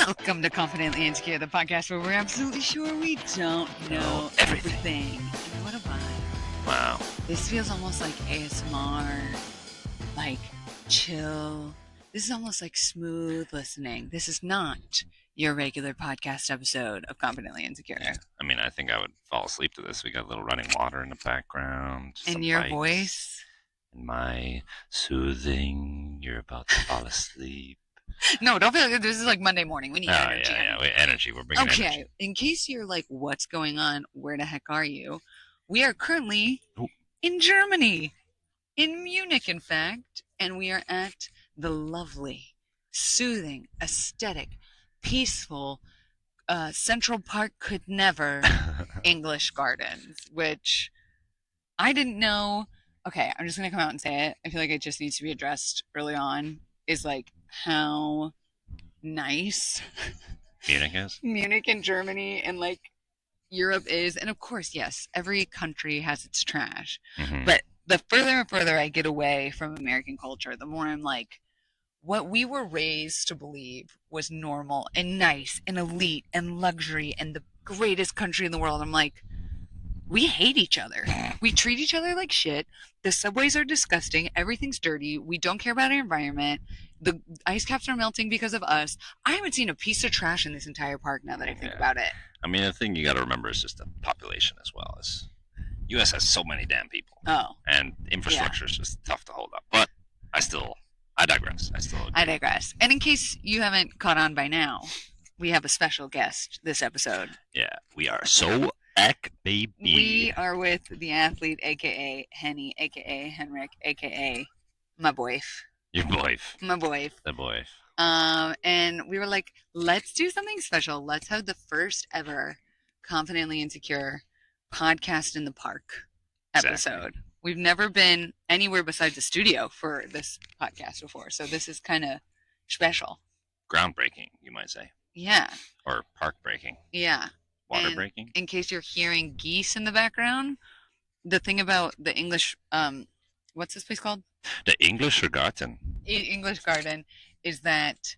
Welcome to Confidently Insecure, the podcast where we're absolutely sure we don't know everything. And what a vibe. Wow. This feels almost like ASMR, like chill. This is almost like smooth listening. This is not your regular podcast episode of Confidently Insecure. Yeah. I mean, I think I would fall asleep to this. We got a little running water in the background. And your voice? And my soothing, you're about to fall asleep. No, don't feel like this is like Monday morning. We need energy. Energy. We're bringing energy. Okay, in case you're like, what's going on? Where the heck are you? We are currently in Germany, in Munich, in fact, and we are at the lovely, soothing, aesthetic, peaceful Central Park could never English Gardens, which I didn't know. Okay, I'm just going to come out and say it. I feel like it just needs to be addressed early on, is like how nice Munich is? Munich and Germany and like Europe is. And of course, yes, every country has its trash. Mm-hmm. But the further and further I get away from American culture, the more I'm like, what we were raised to believe was normal and nice and elite and luxury and the greatest country in the world. I'm like, we hate each other. We treat each other like shit. The subways are disgusting. Everything's dirty. We don't care about our environment. The ice caps are melting because of us. I haven't seen a piece of trash in this entire park now that I think about it. I mean, the thing you got to remember is just the population as well. As U.S. has so many damn people. Oh. And infrastructure is just tough to hold up. But I digress. I digress. And in case you haven't caught on by now, we have a special guest this episode. Yeah, we are so back, baby. We are with the athlete, a.k.a. Henny, a.k.a. Henrik, a.k.a. my boyf. Your boyf. My boyf. The boyf. And we were like, let's do something special. Let's have the first ever Confidently Insecure podcast in the park episode. Exactly. We've never been anywhere besides the studio for this podcast before, so this is kind of special. Groundbreaking, you might say. Yeah. Or park breaking. Yeah. Water breaking. In case you're hearing geese in the background, the thing about the English, what's this place called? The English Garden. English Garden is that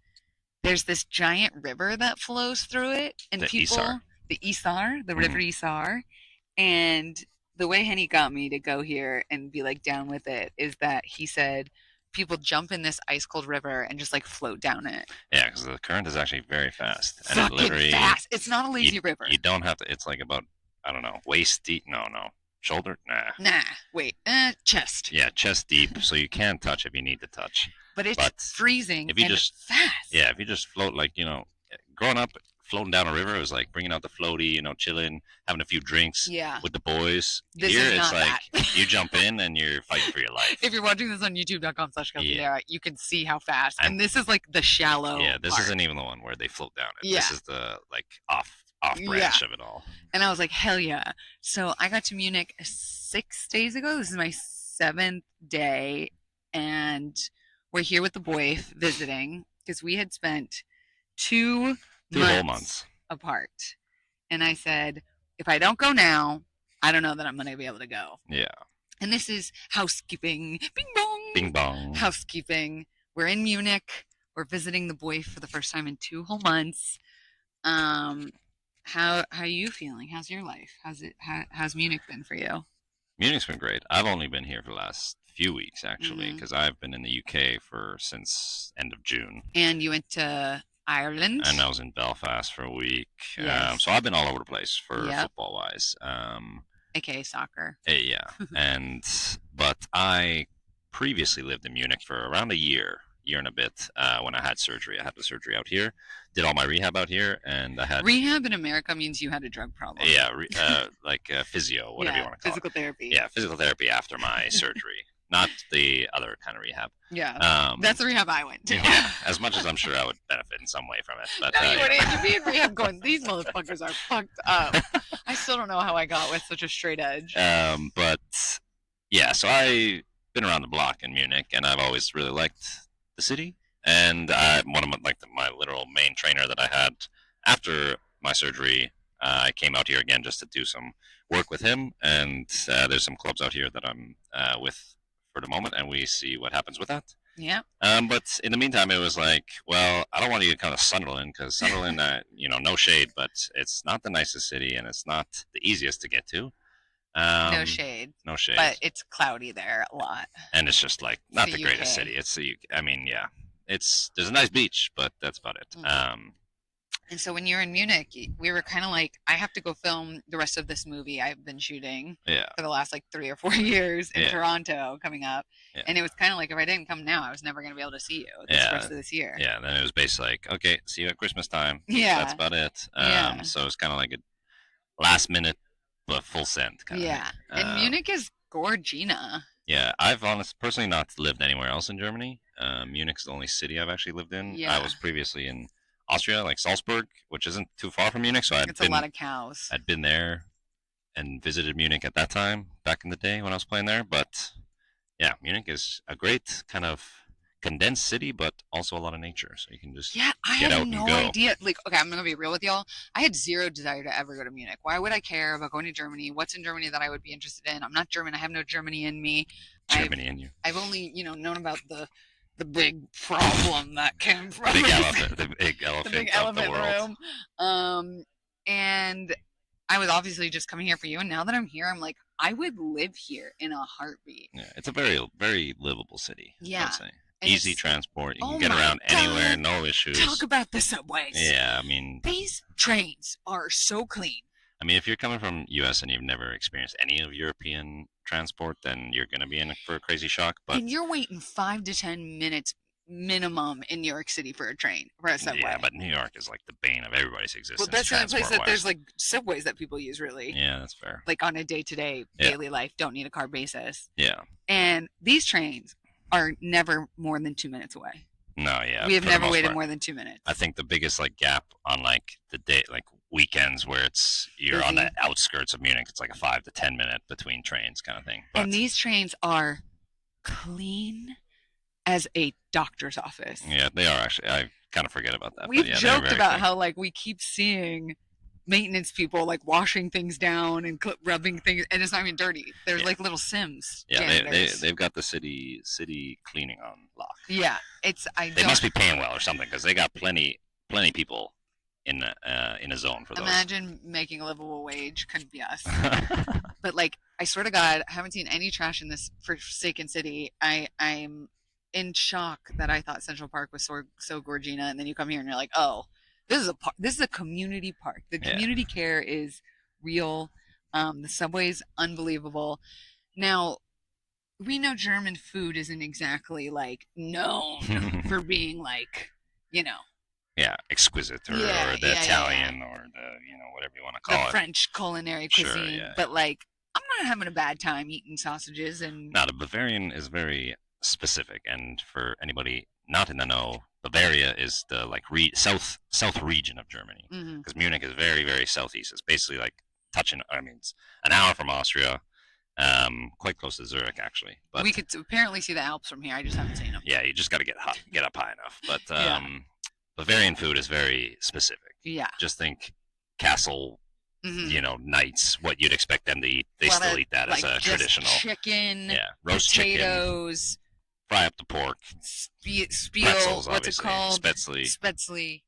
there's this giant river that flows through it, and the Isar, the River Isar, and the way Henny got me to go here and be like down with it is that he said people jump in this ice cold river and just like float down it. Yeah, because the current is actually very fast. And fucking fast. It's not a lazy river. You don't have to. It's like about, I don't know, waist deep. No. Shoulder? Nah. Wait. Chest. Yeah, chest deep. So you can touch if you need to touch. But it's freezing and fast. Yeah, if you just float, like, growing up, floating down a river, it was like bringing out the floaty, chilling, having a few drinks with the boys. Here, it's like you jump in and you're fighting for your life. If you're watching this on youtube.com/kelsey, you can see how fast. And this is like the shallow this part. Isn't even the one where they float down it. Yeah. This is the, like, off branch of it all. And I was like, hell yeah. So I got to Munich 6 days ago. This is my 7th day. And we're here with the boy visiting because we had spent 2 whole months apart. And I said, if I don't go now, I don't know that I'm going to be able to go. Yeah. And this is housekeeping. Bing bong. Bing bong. Housekeeping. We're in Munich. We're visiting the boy for the first time in 2 whole months. How are you feeling? How's your life? How's Munich been for you? Munich's been great. I've only been here for the last few weeks, actually, because I've been in the UK since end of June. And you went to Ireland? And I was in Belfast for a week. Yes. So I've been all over the place for football-wise. AKA soccer. Yeah. But I previously lived in Munich for around a year and a bit when I had surgery. I had the surgery out here, did all my rehab out here, and I had... Rehab in America means you had a drug problem. Yeah, like physio, whatever you want to call physical therapy. Yeah, physical therapy after my surgery. Not the other kind of rehab. Yeah, that's the rehab I went to. Yeah, as much as I'm sure I would benefit in some way from it. But, no, you wouldn't. You'd be in rehab going, these motherfuckers are fucked up. I still don't know how I got with such a straight edge. But, yeah, so I've been around the block in Munich, and I've always really liked the city. And one of my literal main trainer that I had after my surgery, I came out here again just to do some work with him. And there's some clubs out here that I'm with for the moment, and we see what happens with that. Yeah. But in the meantime, it was like, well, I don't want you to come to Sunderland because Sunderland, no shade, but it's not the nicest city and it's not the easiest to get to. No Um, shade, no shade, but it's cloudy there a lot. and it's just like It's not the the greatest UK. city. I mean, yeah, it's there's a nice beach, but that's about it. Mm. And so when you're in Munich, we were kind of like, I have to go film the rest of this movie I've been shooting Yeah, for the last like 3 or 4 years in yeah, Toronto coming up. yeah, And it was kind of like, if I didn't come now, I was never going to be able to see you this yeah, rest of this year. yeah. Then it was basically like, okay, see you at Christmas time. That's Yeah. about it. Yeah. So it's kind of like a last minute but full send kind of thing. Yeah. And Munich is gorgina. Yeah, I've honestly personally not lived anywhere else in Germany. Munich's the only city I've actually lived in. I Yeah. was previously in Austria, like Salzburg, which isn't too far from Munich, so It's a lot of cows. I'd been there and visited Munich at that time back in the day when I was playing there. But yeah, Munich is a great kind of condensed city, but also a lot of nature, so you can just Yeah, I get had out and no go. idea. Like, okay, I'm gonna be real with y'all. I had zero desire to ever go to Munich. Why would I care about going to Germany? What's in Germany that I would be interested in? I'm not German. I have no Germany in me. I've Germany and you. I've only, known about the big problem that came from Big it. elephant, the big The elephant big of the elephant in the world. room. And I was obviously just coming here for you, and now that I'm here, I'm like, I would live here in a heartbeat. Yeah, it's a very, very livable city. Yeah. I'd say. And Easy it's transport. You oh can get my around anywhere, God. no issues. Talk about the subways. Yeah, I mean, These trains are so clean. if you're coming from U.S. and you've never experienced any of European transport, then you're gonna be in for a crazy shock. But And you're waiting 5 to 10 minutes minimum in New York City for a subway. yeah, but New York is like the bane of everybody's existence. Well, that's the only place that transport-wise. there's like subways that people use really. Yeah, that's fair. Like on a day-to-day Yeah. daily life, don't need a car basis. Yeah. And these trains are never more than 2 minutes away. No, yeah. We have for the never most waited part. more than 2 minutes. I think the biggest like gap on like the day like weekends where you're on Busy. the outskirts of Munich, it's like a 5 to 10 minute between trains kind of thing. But And these trains are clean as a doctor's office. yeah, they are actually. I kind of forget about that. We've but yeah, they're joked very about clean. how like we keep seeing maintenance people like washing things down and rubbing things, and it's not even dirty. There's Yeah. like little Sims. Yeah, janitors. they've got the city cleaning on lock. Yeah, it's They must be paying well or something because they got plenty people in a zone for those. imagine making a livable wage. Couldn't be us. But like, I swear to God, I haven't seen any trash in this forsaken city. I'm in shock that I thought Central Park was so gorgina, and then you come here and you're like, oh, this is a community park. The Yeah. community care is real. The subway's unbelievable. Now, we know German food isn't exactly like known for being like, Yeah, exquisite or the Italian or the whatever you want to the call it. French culinary Sure, cuisine. yeah. But like, I'm not having a bad time eating sausages and Now the Bavarian is very specific, and for anybody not in the know, Bavaria is the like south region of Germany Mhm. because Munich is very very southeast. It's basically like touching. I mean, it's an hour from Austria, quite close to Zurich actually. But we could apparently see the Alps from here. I just haven't seen them. yeah, you just got to get up high enough. But Yeah. Bavarian food is very specific. Yeah. Just think castle, Mhm. knights, what you'd expect them to eat. They Well, still eat that like as a just traditional. chicken, Yeah, roast chicken, potatoes, fry up the pork, spiel. pretzels, What's it obviously, called? spätzle, Spätzle.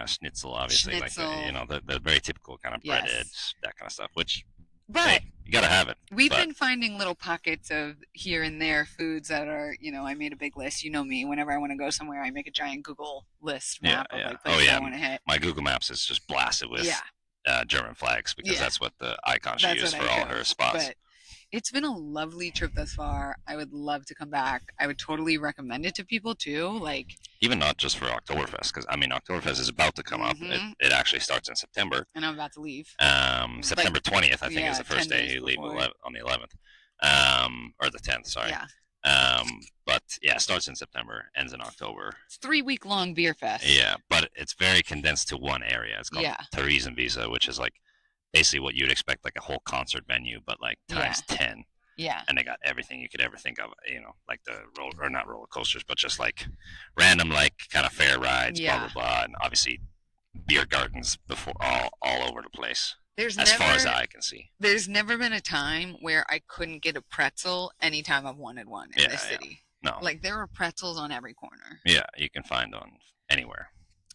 schnitzel, obviously, Schnitzel. like the very typical kind of Yes. breaded, that kind of stuff. Which, But hey, you gotta have it. we've but- been finding little pockets of here and there foods that are, I made a big list. You know me. Whenever I want to go somewhere, I make a giant Google list map of yeah. like Oh, places yeah. I want to hit. My Google Maps is just blasted with Yeah, German flags because Yeah. that's what the icon she that's used what for I all do. her spots. But it's been a lovely trip thus far. I would love to come back. I would totally recommend it to people too. Like, Even not just for Oktoberfest, because Oktoberfest is about to come up. Mhm. It actually starts in September. and I'm about to leave. September 20th, I think, yeah, is the first 10 day days you leave before. on the 11th, or the 10th. Sorry. Yeah, But yeah, it starts in September, ends in October. it's 3 week long beer fest. Yeah, but it's very condensed to one area. It's called Yeah. Theresienwiese, which is like basically what you'd expect, like a whole concert venue, but like times 10. Yeah. And they got everything you could ever think of, like the not roller coasters, but just like random, like kind of fair rides, Yeah. blah, blah, blah. And obviously beer gardens before all over the place, There's as never far as the eye can see. there's never been a time where I couldn't get a pretzel anytime I've wanted one in Yeah, this yeah. city. No. Like there were pretzels on every corner. Yeah, you can find on anywhere.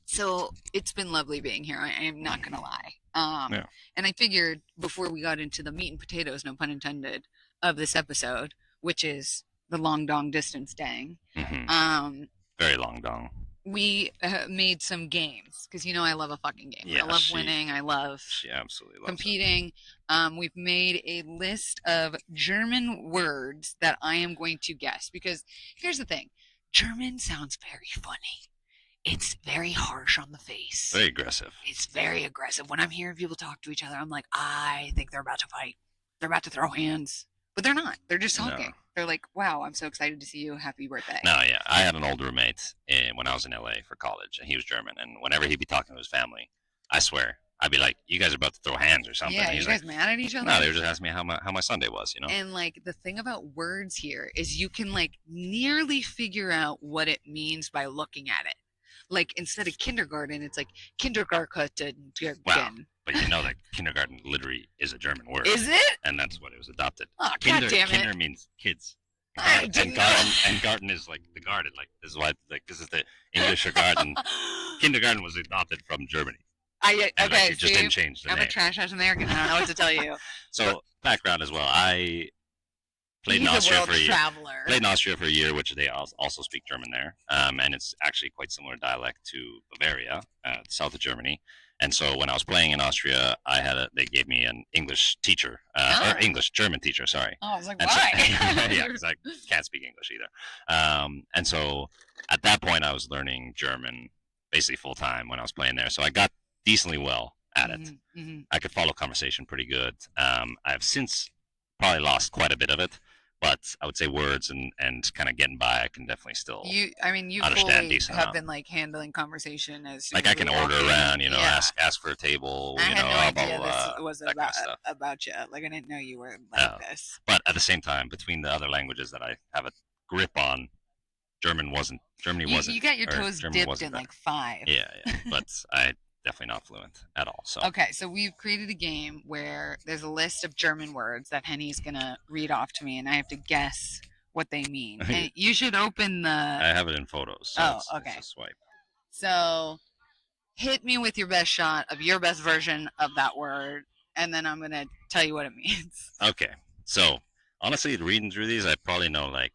So it's been lovely being here. I am not gonna lie. Yeah. And I figured before we got into the meat and potatoes, no pun intended, of this episode, which is the long dong distance dang, very long dong. We made some games because I love a fucking game. Yeah, I love winning. I love she absolutely loves competing. We've made a list of German words that I am going to guess because here's the thing: German sounds very funny. It's very harsh on the face. Very aggressive. It's very aggressive. When I'm hearing people talk to each other, I'm like, I think they're about to fight. They're about to throw hands. But they're not. They're just talking. No. They're like, wow, I'm so excited to see you. Happy birthday. No, yeah. I had an old roommate when I was in LA for college, and he was German. And whenever he'd be talking to his family, I swear, I'd be like, you guys are about to throw hands or something. Yeah, you guys mad at each other? No, they were just asking me how my Sunday was, And like the thing about words here is you can like nearly figure out what it means by looking at it. Like instead of kindergarten, it's like kindergarten. Wow. But you know that kindergarten literally is a German word. Is it? And that's what it was adopted. Oh, God damn it. Kinder means kids. And garden is like the garden. Like this is why this is the English garden. Kindergarten was adopted from Germany. Okay, just didn't change the name. I'm a trash ass American. I don't know what to tell you. So background as well. I played in Austria for a year. Played in Austria for a year, which they also speak German there. And it's actually quite similar dialect to Bavaria, south of Germany. And so when I was playing in Austria, they gave me an English teacher, or German teacher, sorry. Oh, I was like, why? Yeah, because I can't speak English either. And so at that point, I was learning German basically full time when I was playing there. So I got decently well at it. Mm-hmm. I could follow conversation pretty good. I've since probably lost quite a bit of it. But I would say words and kind of getting by, I can definitely still understand decent have been like handling conversation as like I can order around, ask for a table. I had no idea blah, this was about you. Like I didn't know you were like this. But at the same time, between the other languages that I have a grip on, Germany wasn't. You got your toes dipped in like 5. Yeah, but I. Definitely not fluent at all. So okay, so we've created a game where there's a list of German words that Henny's gonna read off to me, and I have to guess what they mean. And you should open the. I have it in photos. So okay. It's a swipe. So hit me with your best shot of your best version of that word, and then I'm gonna tell you what it means. Okay. So honestly, reading through these, I probably know like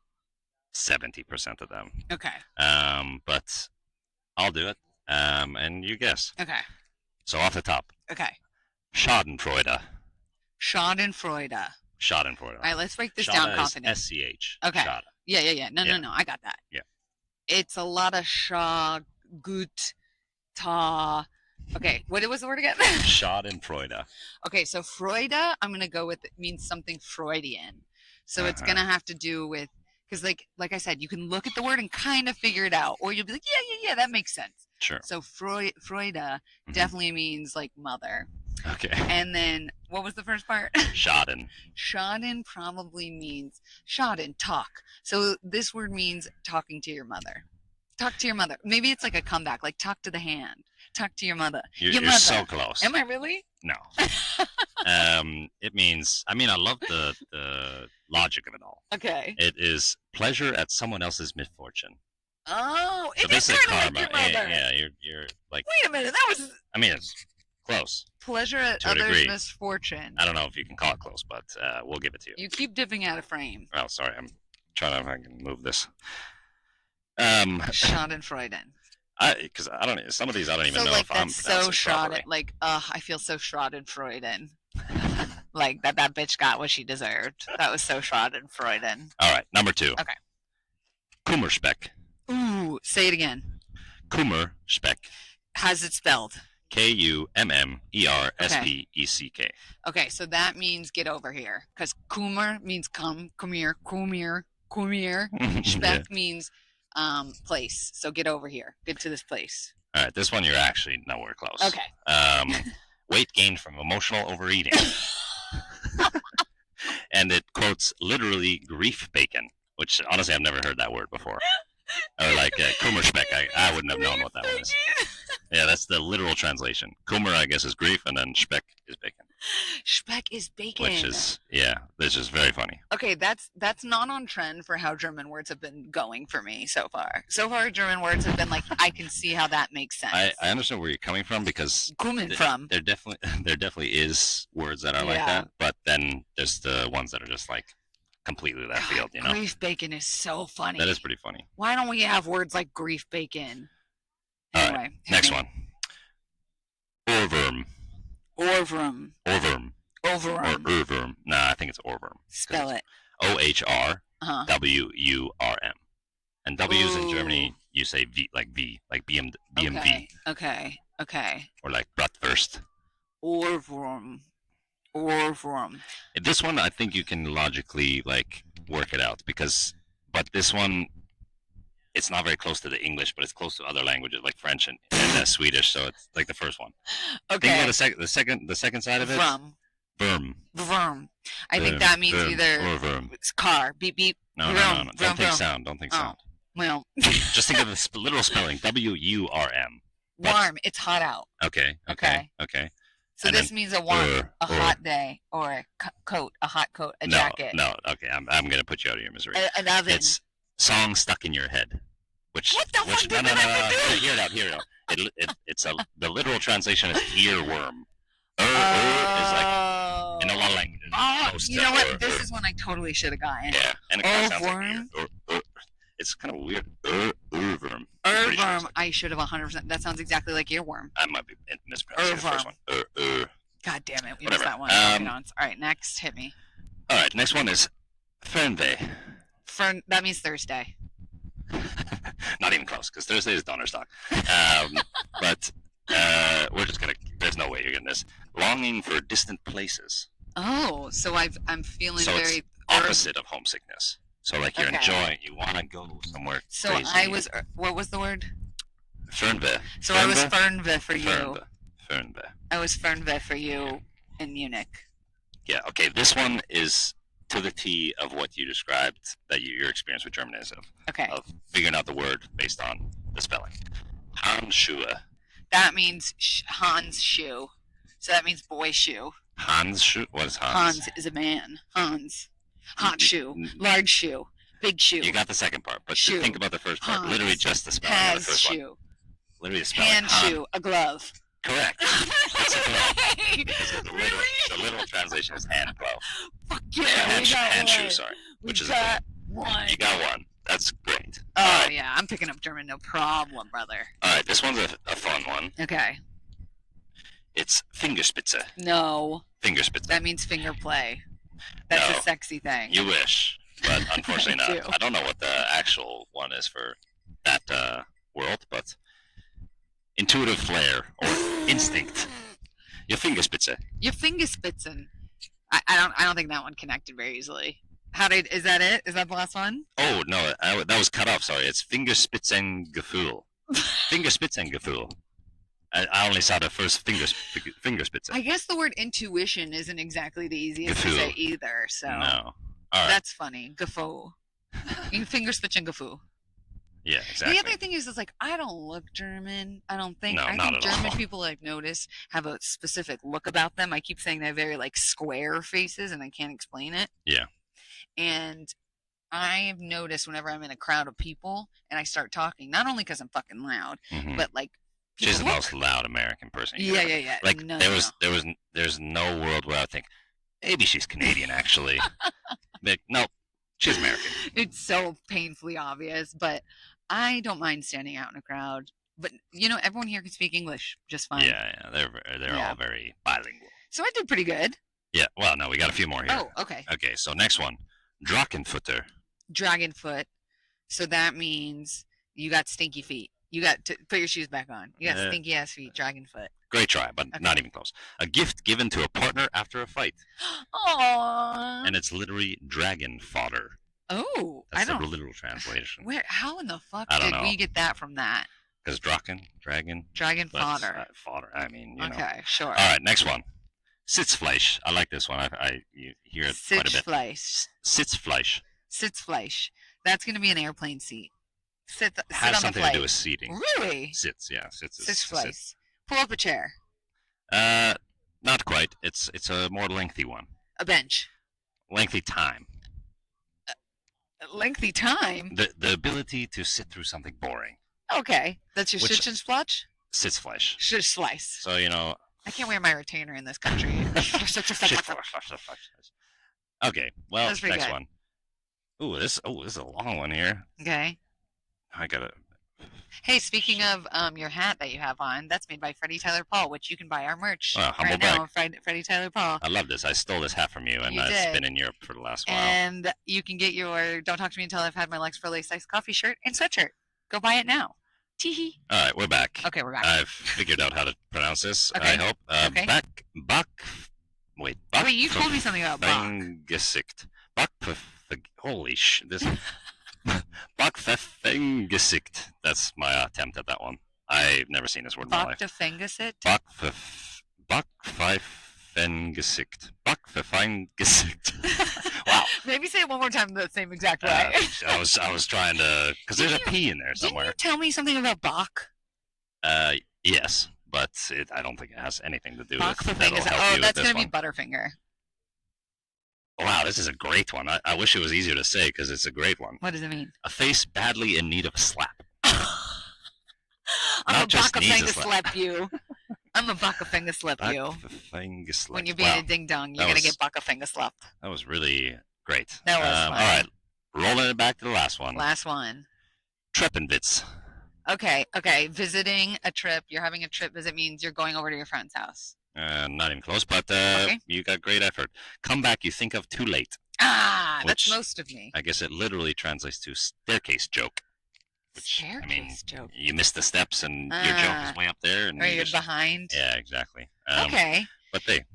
70% of them. Okay. But I'll do it. And you guess. Okay. So off the top. Okay. Schadenfreude. Schadenfreude. All right, let's break this down confidently. S-C-H. Okay. Schade. Yeah. No, I got that. Yeah. It's a lot of gut, ta. Okay, what was the word again? Schadenfreude. Okay, so Freude, I'm going to go with, it means something Freudian. So it's going to have to do with, because like I said, you can look at the word and kind of figure it out, or you'll be like, yeah, that makes sense. Sure. So Freude definitely means like mother. Okay. And then what was the first part? Schaden. Schaden probably means talk. So this word means talking to your mother. Talk to your mother. Maybe it's like a comeback, like talk to the hand. Talk to your mother. You're mother. So close. Am I really? No. It means, I love the logic of it all. Okay. It is pleasure at someone else's misfortune. Oh, so it's basically karma. Like your mother. Yeah, you're like. Wait a minute, that was. It's close. Pleasure at others' misfortune. I don't know if you can call it close, but we'll give it to you. You keep dipping out of frame. Oh, sorry, I'm trying to if I can move this. Schadenfreude. Because I don't. Some of these I don't even know like if I'm so Schaden. Like, I feel so Schadenfreude. Like that bitch got what she deserved. That was so Schadenfreude. All right, number 2. Okay. Kummerspeck. Ooh, say it again. Kummerspeck. How's it spelled? Kummerspek. Okay, so that means get over here. Because Kummer means come here. Speck means place. So get over here. Get to this place. All right, this one you're actually nowhere close. Okay. Weight gained from emotional overeating. And it quotes literally grief bacon, which honestly I've never heard that word before. Or like Kummerspeck, I wouldn't have known what that one is. Yeah, that's the literal translation. Kummer, I guess, is grief, and then Speck is bacon. Speck is which bacon. is yeah, this is very funny. Okay, that's not on trend for how German words have been going for me so far. So far, German words have been like, I can see how that makes sense. I understand where you're coming from because Coming from. there definitely there definitely is words that are like Yeah. that, but then there's the ones that are just like completely left God, field. You know, grief bacon is so funny. that is pretty funny. Why don't we have words like grief bacon? All Anyway, right, next one. Orworm. Orvrum. Orworm. Or Overum. Urworm. Nah, I think it's Orworm. Spell it. OHRWURM. And W's in Ooh. Germany, you say V, like BMV. Okay. Or like Bratwurst. Orvrum. Orvrum. This one, I think you can logically like work it out but this one, it's not very close to the English, but it's close to other languages like French and Swedish. So it's like the first one. Okay. Think about the second side of it. Verm. I think that means either it's car. Beep beep. No. Don't think sound. Well, just think of the literal spelling. WURM. Warm. It's hot out. Okay. So this means a warm, a hot day, or a coat, a hot coat, a jacket. No. Okay, I'm gonna put you out of your misery. An oven. It's song stuck in your head. What the fuck? No. Hear it out. It's the literal translation is earworm. Is like in a lot of languages. You know what? This is one I totally should have gotten. Yeah, and it kind of sounds like it's kind of weird. Earworm. Earworm. I should have 100%. That sounds exactly like earworm. I might be mispronouncing the first one. God damn it, we Whatever. missed that one. All right, next, hit me. All right, next one is Fernweh. That means Thursday. Not even close, because Thursday is Donnerstock. But we're just gonna. There's no way you're getting this. Longing for distant places. Oh, so I'm feeling so very it's opposite of homesickness. So like you're enjoying, you want to go somewhere. So crazy. I was. What was the word? Fernweh. So I was Fernweh for you. Fernweh. I was Fernweh for you in Munich. Yeah. Okay. This one is to the T of what you described that your experience with German is of. Okay. Of figuring out the word based on the spelling. Handschuhe. That means Hans shoe. So that means boy shoe. Hans shoe? What is Hans? Hans is a man. Hans. Hot shoe. Large shoe. Big shoe. You got the second part, but shoe. Think about the first part. Hans. Literally just the spelling Has of the first shoe. one. Literally the spelling. Hand shoe. A glove. Correct. That's a glove. Really? The literal translation is hand glove. Fuck yeah. Hand shoe, sorry. Which is one. You got one. That's great. Oh, yeah. I'm picking up German. No problem, brother. All right. This one's a fun one. Okay. It's Fingerspitze. No. Fingerspitze. That means finger play. That's a sexy thing. You wish, but unfortunately I not. I don't know what the actual one is for that world, but intuitive flair or instinct. Your Fingerspitze. Your Fingerspitzen. I don't think that one connected very easily. Is that it? Is that the last one? Oh no, that was cut off. Sorry, it's Fingerspitzengefühl. Fingerspitzengefühl. I only saw the first Fingerspitze. I guess the word intuition isn't exactly the easiest to say either. So no, all right. That's funny. Gefühl. Fingerspitzengefühl. Yeah, exactly. The other thing is, like, I don't look German. I don't think. No, I not think at German all. people I've noticed have a specific look about them. I keep saying they have very like square faces, and I can't explain it. Yeah. And I have noticed whenever I'm in a crowd of people and I start talking, not only because I'm fucking loud, but like she's the most loud American person. Yeah. Like there's no world where I think maybe she's Canadian actually. But no, she's American. It's so painfully obvious, but I don't mind standing out in a crowd. But everyone here can speak English just fine. Yeah, they're all very bilingual. So I did pretty good. Yeah. Well, no, we got a few more here. Oh, okay. Okay, so next one, Drachenfutter. Dragonfoot. So that means you got stinky feet. You got to put your shoes back on. You got stinky ass feet. Dragonfoot. Great try, but not even close. A gift given to a partner after a fight. Aww. And it's literally dragon fodder. Oh, that's the literal translation. How in the fuck did we get that from that? Because dragon fodder. Fodder. I mean, Okay, sure. All right, next one. Sitzfleisch. I like this one. You hear it quite a bit. Sitzfleisch. Sitzfleisch. That's going to be an airplane seat. Sit has on something the to do with seating. Really? Sits, yeah. Sitzfleisch. Pull up a chair. Not quite. It's a more lengthy one. A bench. Lengthy time. A lengthy time. The ability to sit through something boring, Okay, that's your which stitch and splotch. sits flesh. Should slice. So I can't wear my retainer in this country. shit flesh. Okay, well, That's pretty next good. one. This is a long one here. Okay. I gotta. Hey, speaking of your hat that you have on, that's made by Freddie Tyler Paul, which you can buy our merch Humble right brag. now. Freddie Tyler Paul. I love this. I stole this hat from you, and You it's did. been in Europe for the last while. And you can get your "Don't Talk to Me Until I've Had My Legs for Lace Ice Coffee" shirt and sweatshirt. Go buy it now. Teehee. All right, we're back. Okay, we're back. I've figured out how to pronounce this. Okay. I hope. Okay. Bach. Wait, Bach. Wait, you told me something about Bach. Gesicht. Bach. Holy sh! This. Bachpfeffengesicht. That's my attempt at that one. I've never seen this word in my life. Bachpfeffengesicht? Bachpfeffengesicht. Bachpfeffengesicht. Wow. Maybe say it one more time the same exact way. I was trying to, because there's a P in there somewhere. Didn't you tell me something about Bach? Yes, but I don't think it has anything to do with Bachpfeffengesicht. Oh, that's going to be Butterfinger. Wow, this is a great one. I wish it was easier to say because it's a great one. What does it mean? A face badly in need of a slap. I'm a Bachpfeffengesicht slap you. I'm a Bachpfeffengesicht slap you. Bachpfeffengesicht. When you're being a ding dong, you're going to get Bachpfeffengesicht slapped. That was really great. That was fun. All right, rolling it back to the last one. Last one. Treppenwitz. Okay. Visiting a trip. You're having a trip visit means you're going over to your friend's house. Not even close, but Okay. You got great effort. Come back, you think of too late. That's most of me. I guess it literally translates to staircase joke. Which, staircase joke. You missed the steps and your joke is way up there. And you're behind. Yeah, exactly. Okay. But I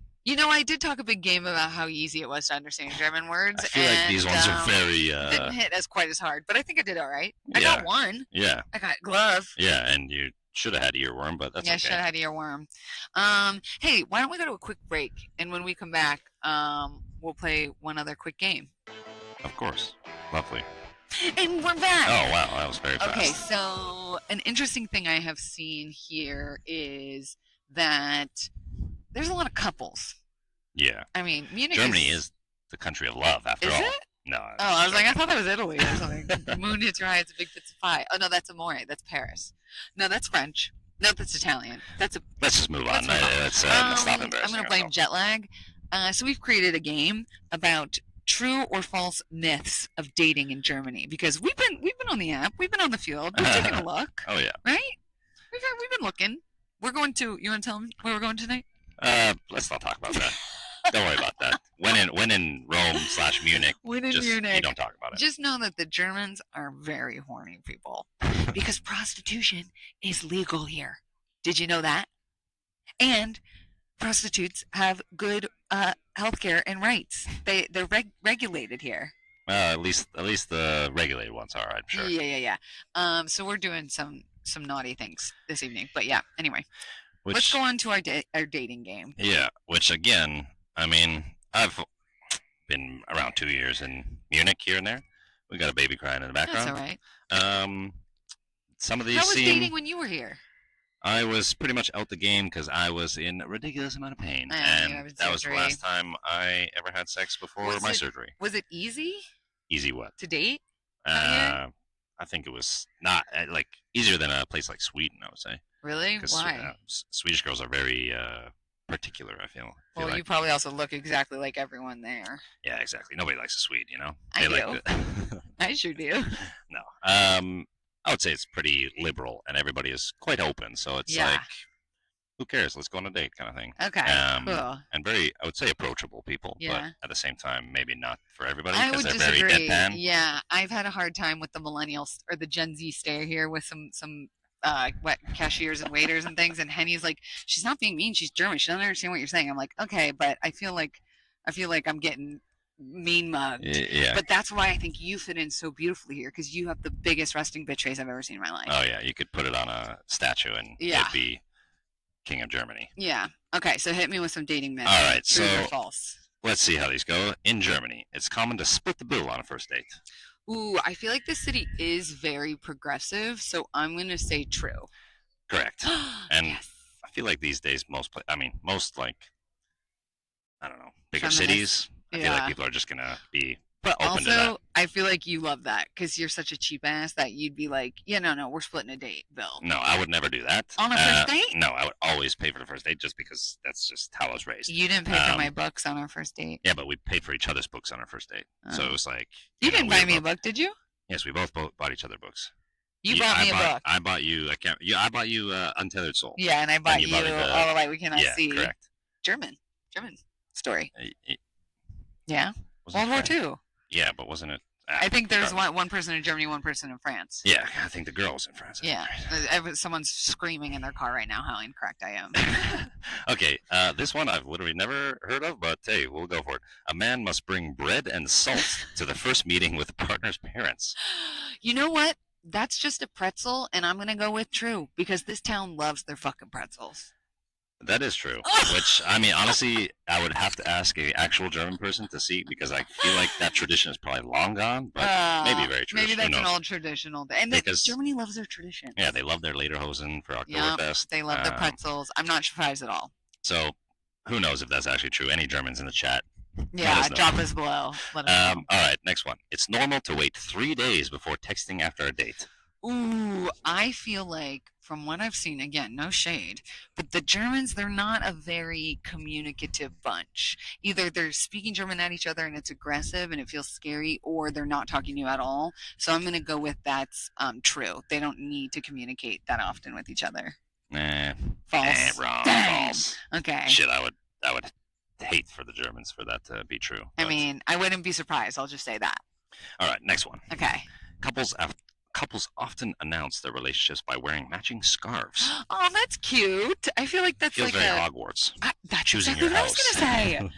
did talk a big game about how easy it was to understand German words. I feel like these ones are very... didn't hit as quite as hard, but I think I did all right. I got one. Yeah. I got glove. Yeah, and you should have had earworm, but that's okay. Yeah, should have had earworm. Hey, why don't we go to a quick break, and when we come back, we'll play one other quick game. Of course. Lovely. And we're back. Oh, wow, that was very fast. Okay, so an interesting thing I have seen here is that there's a lot of couples. Yeah. I mean, Munich Germany is the country of love, after all. Is it? No. Oh, I was like, I thought that was Italy or something. Moon hits your eye, it's a big pizza pie. Oh, no, that's Amore. That's Paris. No, that's French. No, that's Italian. Let's just move on. Let's stop embarrassing I'm going to blame jet lag. So we've created a game about true or false myths of dating in Germany because we've been on the app, we've been on the field, we've taken a look. Oh yeah, right? We've been looking. We're going to. You want to tell them where we're going tonight? Let's not talk about that. Don't worry about that. When in Rome/Munich, you don't talk about it. Just know that the Germans are very horny people because prostitution is legal here. Did you know that? And prostitutes have good healthcare and rights. They're regulated here. At least the regulated ones are, I'm sure. Yeah. So we're doing some naughty things this evening. But yeah, anyway. Let's go on to our dating game. Yeah, which again, I mean, I've been around 2 years in Munich here and there. We got a baby crying in the background. That's all right. Some of these How was dating when you were here? I was pretty much out the game because I was in a ridiculous amount of pain. And that was the last time I ever had sex before my surgery. Was it easy? Easy what? To date? I think it was not easier than a place like Sweden, I would say. Really? Why? Swedish girls are very particular, I feel. Well, you probably also look exactly like everyone there. Yeah, exactly. Nobody likes a Swede, you know? I do. I sure do. No. I would say it's pretty liberal, and everybody is quite open. So it's like, who cares? Let's go on a date kind of thing. Okay, cool. And very, I would say, approachable people. Yeah. But at the same time, maybe not for everybody because they're disagree. Very deadpan. Yeah, I've had a hard time with the millennials or the Gen Z stay here with some cashiers and waiters and things. And Henny's like, she's not being mean. She's German. She doesn't understand what you're saying. I'm like, okay, but I feel like I'm getting mean mugged. Yeah. But that's why I think you fit in so beautifully here because you have the biggest resting bitch face I've ever seen in my life. Oh yeah, you could put it on a statue and it'd be King of Germany. Yeah. Okay, so hit me with some dating myths. All right, true or false. Let's see how these go. In Germany, it's common to split the bill on a first date. Ooh, I feel like this city is very progressive, so I'm going to say true. Correct. And yes. I feel like these days most I don't know, bigger Feminist. cities, I feel like Yeah. people are just gonna be But open to that. also, I feel like you love that because you're such a cheap ass that you'd be like, yeah, no, no, we're splitting a date bill No, I would never do that. on a first date. No, I would always pay for the first date just because that's just how I was raised. You didn't pay for my books on our first date. Yeah, but we paid for each other's books on our first date, so it was like, You didn't we buy were me a both. book, did you? Yes, we both bought each other books. You bought me a book. I bought you. I can't. Yeah, I bought you Untethered Soul. Yeah, and I bought you you bought me the. All the Light We Cannot Yeah, See. correct. German story. It Yeah, wasn't World War French. II. Yeah, but wasn't it? I think there's one person in Germany, one person in France. Yeah, I think the girl was in France. Yeah, someone's screaming in their car right now how incorrect I am. Okay, this one I've literally never heard of, but hey, we'll go for it. A man must bring bread and salt to the first meeting with the partner's parents. You know what? That's just a pretzel, and I'm going to go with true because this town loves their fucking pretzels. That is true. Which, I mean, honestly, I would have to ask a actual German person to see because I feel like that tradition is probably long gone, but maybe very traditional. Maybe that's an old traditional thing. And because Germany loves their tradition. Yeah, they love their lederhosen for Oktoberfest. They love their pretzels. I'm not surprised at all. So, who knows if that's actually true? Any Germans in the chat? Yeah, drop us below. Let us know. All right, next one. It's normal to wait 3 days before texting after a date. Ooh, I feel like from what I've seen, again, no shade, but the Germans, they're not a very communicative bunch. Either they're speaking German at each other and it's aggressive and it feels scary, or they're not talking to you at all. So I'm going to go with that's true. They don't need to communicate that often with each other. False. Wrong. False. Okay. Shit, I would hate for the Germans for that to be true. I mean, I wouldn't be surprised. I'll just say that. All right, next one. Okay. Couples often announce their relationships by wearing matching scarves. Oh, that's cute. I feel like that's feels like very Hogwarts. That's choosing exactly your what house. I was gonna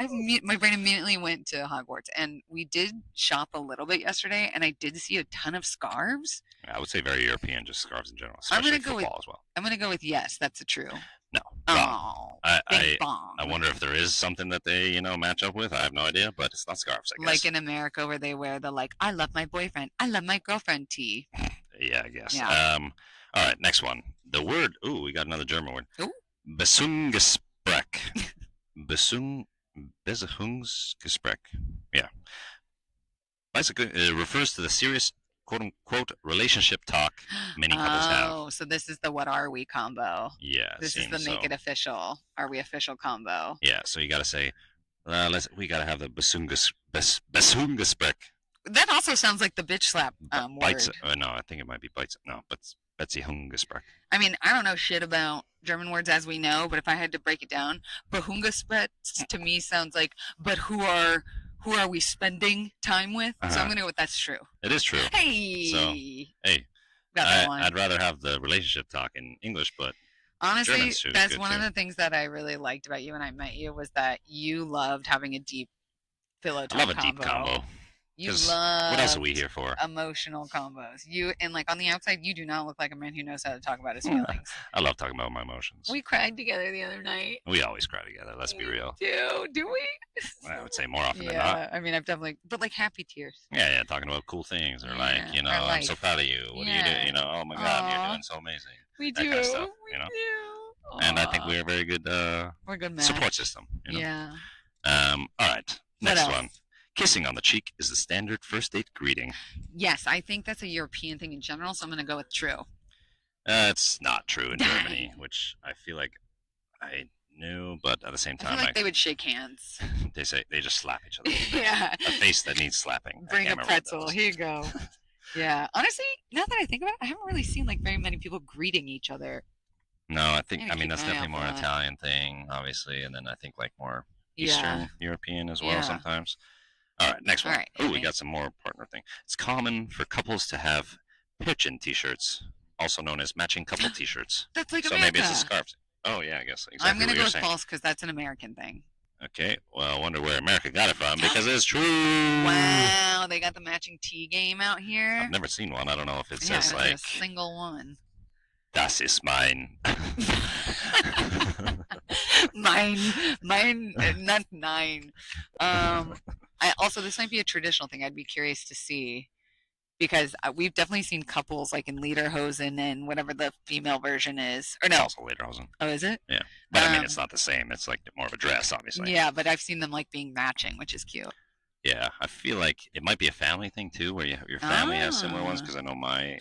say. My brain immediately went to Hogwarts, and we did shop a little bit yesterday, and I did see a ton of scarves. I would say very European, just scarves in general, especially football as well. I'm gonna go with yes. That's a true. No. Oh, I wonder if there is something that they, match up with. I have no idea, but it's not scarves, I guess. Like in America where they wear the I love my boyfriend, I love my girlfriend tee. Yeah, I guess. Yeah. All right, next one. The word, we got another German word. Ooh. Besungsgespräch. Besungsgespräch. Yeah. Basically, it refers to the serious quote-unquote relationship talk many couples have. Oh, so this is the what are we combo. Yeah, this is the make it official. Are we official combo? Yeah, so you got to say, we got to have the Besungsgespräch. That also sounds like the bitch slap word. No, I think it might be bites. No, but Beziehungsgespräch. I mean, I don't know shit about German words as we know, but if I had to break it down, Behungesprech to me sounds like, but who are we spending time with? So I'm going to go with that's true. It is true. Hey! So, hey, I'd rather have the relationship talk in English, but honestly, that's one of the things that I really liked about you when I met you was that you loved having a deep pillow talk combo. I love a deep combo. You love what else are we here for? Emotional combos. You and on the outside, you do not look like a man who knows how to talk about his feelings. I love talking about my emotions. We cried together the other night. We always cry together. Let's be real. Do we? I would say more often than not. I mean, I've definitely, but happy tears. Yeah, talking about cool things or I'm so proud of you. What do you do? Oh my God, you're doing so amazing. We do. Kind of stuff, we do. And I think we're a very good. We're good support system. Yeah. All right. Next one. Kissing on the cheek is the standard first date greeting. Yes, I think that's a European thing in general, so I'm going to go with true. It's not true in Germany, which I feel like I knew, but at the same time, I feel like they would shake hands. They just slap each other. Yeah. A face that needs slapping. Bring a pretzel. Here you go. Yeah. Honestly, now that I think about it, I haven't really seen very many people greeting each other. No, I mean that's definitely more an Italian thing, obviously, and then I think more Eastern European as well sometimes. All right, next one. We got some more partner thing. It's common for couples to have Pärchen t-shirts, also known as matching couple t-shirts. That's like so America. maybe it's a scarf. Oh yeah, I guess exactly. I'm gonna go with false because that's an American thing. Okay, well I wonder where America got it from because it's true. Wow, they got the matching tea game out here. I've never seen one. I don't know if it says a single one. Das ist mein. mine, not nine. This might be a traditional thing. I'd be curious to see because we've definitely seen couples like in lederhosen and whatever the female version is, or It's no? also lederhosen. Oh, is it? Yeah, but I mean, it's not the same. It's like more of a dress, obviously. Yeah, but I've seen them like being matching, which is cute. Yeah, I feel like it might be a family thing too, where your family has similar ones. Ah, Because I know my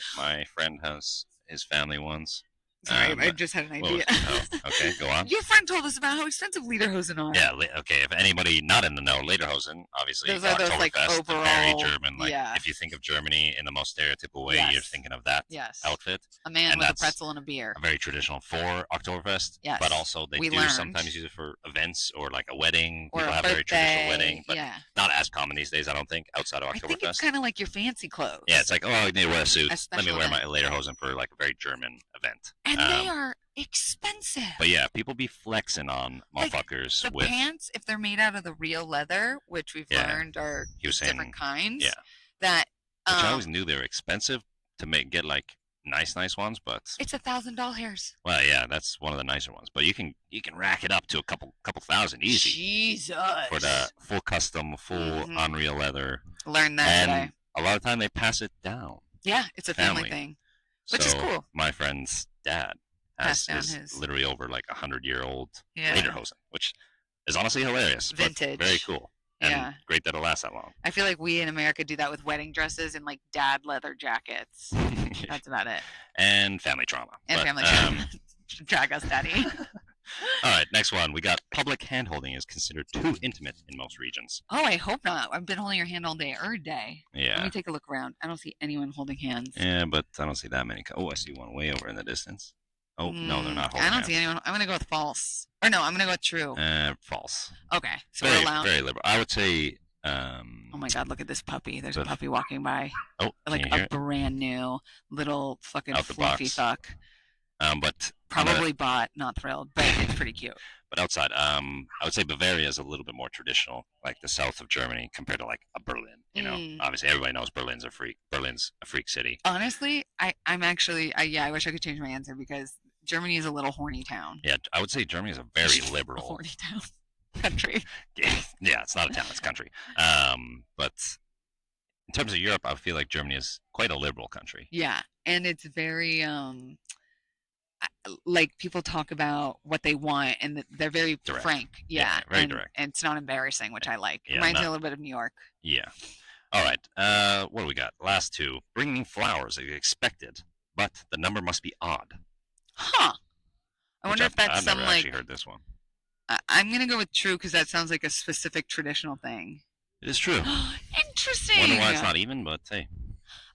friend has his family ones. sorry, I But just had an what idea. was? Oh, okay, go on. Your friend told us about how expensive lederhosen are. Yeah, okay. If anybody not in the know, lederhosen, obviously Those are those like Oktoberfest, the very overall. German. Like, Yeah. if you think of Germany in the most stereotypical way, you're Yes. thinking of that Yes. outfit. A man And with a that's pretzel and a beer. very traditional for Oktoberfest. Yes. But also they We do learned. sometimes use it for events or like a wedding. Or People a have a very traditional birthday, wedding, but yeah. not as common these days, I don't think, outside of I think it's Oktoberfest. kind of like your fancy clothes. Yeah, it's like, oh, I need to wear a suit. A Let special me wear my event. lederhosen for like a very German event. And they are expensive. But yeah, people be flexing on Like, motherfuckers the with pants, if they're made out of the real leather, which we've Yeah. learned are He was saying- different kinds, yeah. that which I always knew they were expensive to get like nice ones, but it's $1,000. well, yeah, that's one of the nicer ones. But you can rack it up to a couple thousand easy Jesus. for the full custom, full Mhm. unreal leather. Learned that And today. a lot of time they pass it down. Yeah, it's a family family. thing. Which is So cool. my friend's dad Passed has down is his- literally over like 100-year-old Yeah. lederhosen, which is honestly hilarious. but Vintage. very cool. And Yeah. great that it lasts that long. I feel like we in America do that with wedding dresses and like dad leather jackets. That's about it. And family trauma. And But, family trauma. Drag us, daddy. All right, next one. We got public hand-holding is considered too intimate in most regions. Oh, I hope not. I've been holding your hand all day, every day. Let Yeah. me take a look around. I don't see anyone holding hands. Yeah, but I don't see that many. Oh, I see one way over in the distance. Oh, no, they're not holding I don't hands. see anyone. I'm going to go with false. Or no, I'm going to go with true. False. Okay. So Very, we're allowed. very liberal. I would say. Oh my God, look at this puppy. There's a the- puppy walking by. Oh, Like can you hear a it? brand new little fucking Out the fluffy box. fuck. But Probably bought, not thrilled, but it's pretty cute. But outside, I would say Bavaria is a little bit more traditional, like the south of Germany compared to like a Berlin. You know, obviously everybody knows Berlin's a freak. Berlin's a freak city. Honestly, I'm actually, yeah, I wish I could change my answer because Germany is a little horny town. Yeah, I would say Germany is a very liberal horny town. Country. Yeah, it's not a town; it's a country. But in terms of Europe, I feel like Germany is quite a liberal country. Yeah, and it's very like people talk about what they want, and they're very Direct. frank. Yeah, very and, direct. And it's not embarrassing, which I like. Yeah, Reminds me a little bit of New York. Yeah. All right. What do we got? Last two. Bringing flowers is expected, but the number must be odd. Huh. I wonder if that's I've some never like. actually heard this one. I'm gonna go with true because that sounds like a specific traditional thing. It is true. Interesting. Wonder why it's not even, but hey,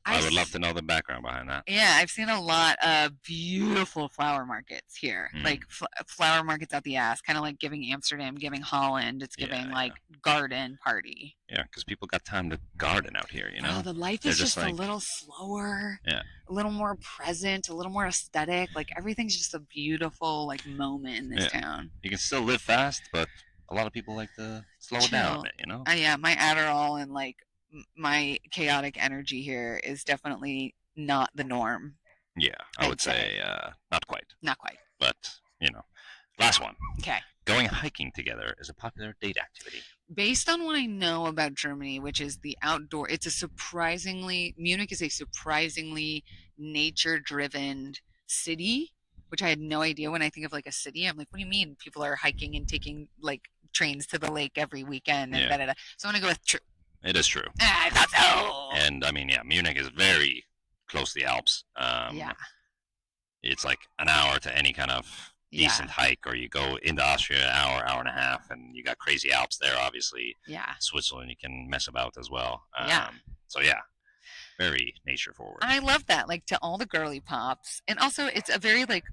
I would love s- to know the background behind that. Yeah, I've seen a lot of beautiful flower markets here. Like flower markets out the ass, kind of like giving Amsterdam, giving Holland. It's giving like garden party. Yeah, because people got time to garden out here, you know? Oh, the life They're is just like, a little slower. Yeah. A little more present, a little more aesthetic. Like everything's just a beautiful like moment in this town. You can still live fast, but a lot of people like to slow it down a bit, you know? Yeah, my Adderall and like my chaotic energy here is definitely not the norm. Yeah, I would say not quite. Not quite. But, you know. Last one. Okay. Going hiking together is a popular date activity. Based on what I know about Germany, which is the outdoor, Munich is a surprisingly nature-driven city, which I had no idea when I think of like a city. I'm like, what do you mean people are hiking and taking like trains to the lake every weekend and da-da-da. So I'm going to go with true. It is true. I thought so. And I mean, yeah, Munich is very close to the Alps. Yeah. It's like an hour to any kind of decent hike, or you go into Austria an hour and a half, and you got crazy Alps there, obviously. Yeah. Switzerland, you can mess about as well. Yeah. So yeah, very nature forward. I love that, like to all the girly pops, and also it's a very like